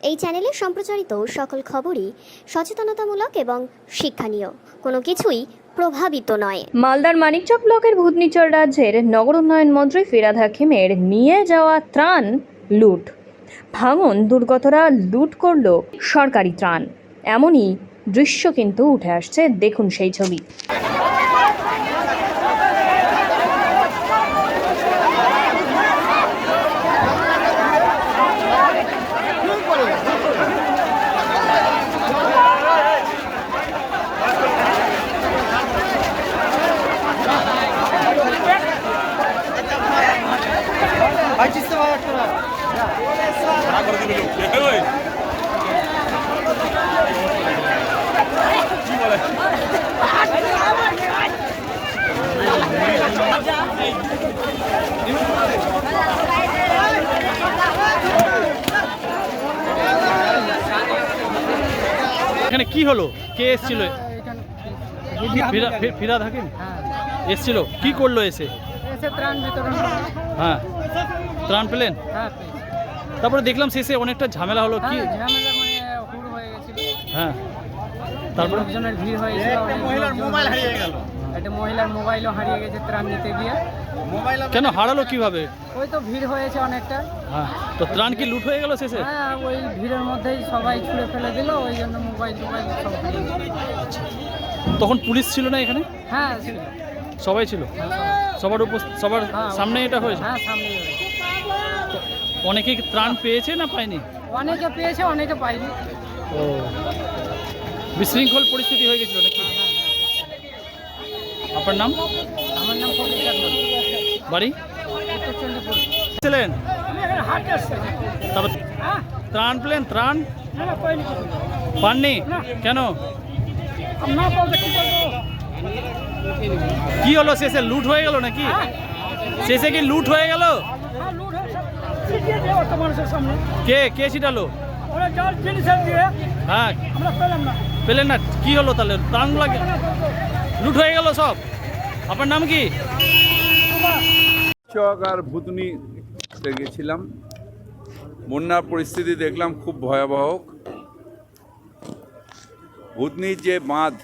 এই চ্যানেলে সম্প্রচারিত সকল খবরই সচেতনতামূলক এবং শিক্ষণীয়, কোনো কিছুই প্রভাবিত নয়। মালদার মানিকচক ব্লকের ভূতনিচর রাজ্যের নগর উন্নয়ন মন্ত্রী ফিরহাদ হাকিমের নিয়ে যাওয়া ত্রাণ লুট, ভাঙন দুর্গতরা লুট করল সরকারি ত্রাণ। এমনই দৃশ্য কিন্তু উঠে আসছে, দেখুন সেই ছবি। এখানে কি হলো? কে এসেছিল? ফিরহাদ হাকিম এসেছিল। কি করলো এসে? ত্রাণ বিতরণ। হ্যাঁ, ত্রাণ পেলেন? তারপরে দেখলাম শেষে অনেকটা ঝামেলা হলো। কি ঝামেলা? মানে হুড় হয়ে গেছিল। হ্যাঁ, তারপরে লোকজনের ভিড় হয়েছিল। মহিলার মোবাইল হারিয়ে গেল। একটা মহিলার মোবাইলও হারিয়ে গেছে ত্রাণ নিতে গিয়ে। কেন হারালো কিভাবে? ওই তো ভিড় হয়েছে অনেকটা। হ্যাঁ, তো ত্রাণ কি লুট হয়ে গেল শেষে? হ্যাঁ, ওই ভিড়ের মধ্যেই সবাই ছুঁড়ে ফেলে দিল, ওই জন্য মোবাইল সব হারিয়ে গেল। তখন পুলিশ ছিল না এখানে? হ্যাঁ ছিল, সবাই ছিল। সবার সামনে এটা হয়েছে? হ্যাঁ সামনেই হয়েছে। তো অনেকে ত্রাণ পেয়েছে না পায়নি? অনেকে পেয়েছে, অনেকে পায়নি। ও, বিশৃঙ্খল পরিস্থিতি হয়ে গেছিল নাকি? আপনার নাম? আমার নাম ফকির চাকমা, বাড়ি উত্তর চণ্ডীপুর। ছিলেন? আমি এখানে হাঁটতে আসছি। তারপর ত্রাণ পেলেন? ত্রাণ না পাইনি কিছু। পাননি কেন? না পাবো কি করবো? কি হলো শেষে? লুট হয়ে গেল নাকি? শেষে কি লুট হয়ে গেল? হ্যাঁ, লুট হয়েছে। ছিটিয়ে দিয়ে একটা মানুষের সামনে। কে ছিটালো? ওরা যার জিনিস দিয়ে হ্যাঁ, আমরা পেলাম না। পেলেন না? কি হলো তাহলে? ত্রাণ লাগে লুট হয়ে গেল সব। আপনার নাম কি? চক আর ভূতনিতে গেছিলাম। বন্যার পরিস্থিতি দেখলাম খুব ভয়াবহ। ভূতনির যে বাঁধ,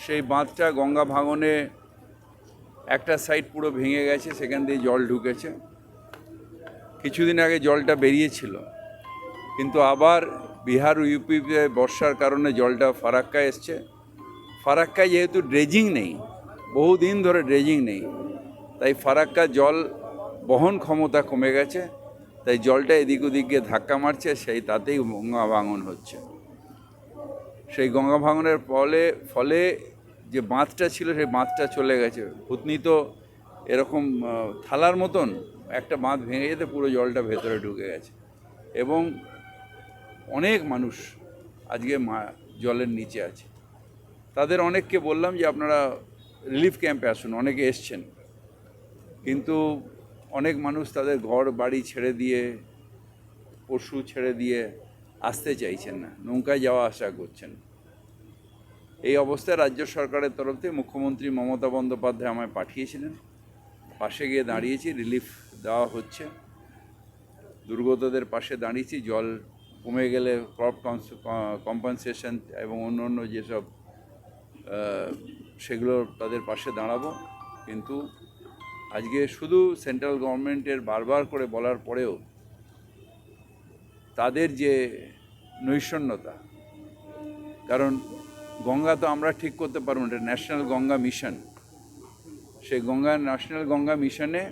সেই বাঁধটা গঙ্গা ভাঙনে একটা সাইড পুরো ভেঙে গেছে, সেখান দিয়ে জল ঢুকেছে। কিছুদিন আগে জলটা বেরিয়েছিল, কিন্তু আবার বিহার ও ইউপিতে বর্ষার কারণে জলটা ফারাক্কায় এসছে। ফারাক্কায় যেহেতু ড্রেজিং নেই, বহুদিন ধরে ড্রেজিং নেই, তাই ফারাক্কা জল বহন ক্ষমতা কমে গেছে, তাই জলটা এদিক ওদিক গিয়ে ধাক্কা মারছে, সেই তাতেই গঙ্গা ভাঙন হচ্ছে। সেই গঙ্গা ভাঙনের ফলে যে বাঁধটা ছিল, সেই বাঁধটা চলে গেছে। ভূতনি তো এরকম থালার মতন, একটা বাঁধ ভেঙে যেতে পুরো জলটা ভেতরে ঢুকে গেছে, এবং অনেক মানুষ আজকে জলের নিচে আছে। তাদের অনেককে বললাম যে আপনারা রিলিফ ক্যাম্পে আসুন, অনেকে এসছেন, কিন্তু অনেক মানুষ তাদের ঘর বাড়ি ছেড়ে দিয়ে, পশু ছেড়ে দিয়ে আসতে চাইছেন না, নৌকায় যাওয়া আসা করছেন। এই অবস্থায় রাজ্য সরকারের তরফ থেকে মুখ্যমন্ত্রী মমতা বন্দ্যোপাধ্যায় আমায় পাঠিয়েছিলেন, পাশে গিয়ে দাঁড়িয়েছি, রিলিফ দেওয়া হচ্ছে, দুর্গতদের পাশে দাঁড়িয়েছি। জল কমে গেলে ক্রপ কম্পেনসেশন এবং অন্য যেসব সেগুলো তাদের পাশে দাঁড়াবো। কিন্তু আজকে শুধু সেন্ট্রাল গভর্নমেন্টের বারবার করে বলার পরেও তাদের যে নৈষণ্যতা, কারণ গঙ্গা তো আমরা ঠিক করতে পারবো না, এটা ন্যাশনাল গঙ্গা মিশন। সেই ন্যাশনাল গঙ্গা মিশনে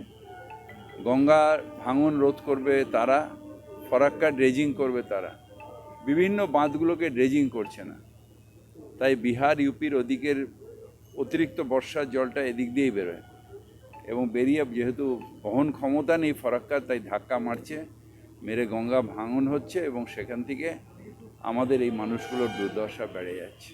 গঙ্গার ভাঙন রোধ করবে তারা, ফরাক্কা ড্রেজিং করবে তারা, বিভিন্ন বাঁধগুলোকে ড্রেজিং করছে না। তাই বিহার ইউপির ওদিকের অতিরিক্ত বর্ষার জলটা এদিক দিয়েই বেরোয়, এবং বেরিয়ে যেহেতু বহন ক্ষমতা নেই ফরাক্কার, তাই ধাক্কা মারছে, মেরে গঙ্গা ভাঙন হচ্ছে, এবং সেখান থেকে আমাদের এই মানুষগুলোর দুর্দশা বেড়ে যাচ্ছে।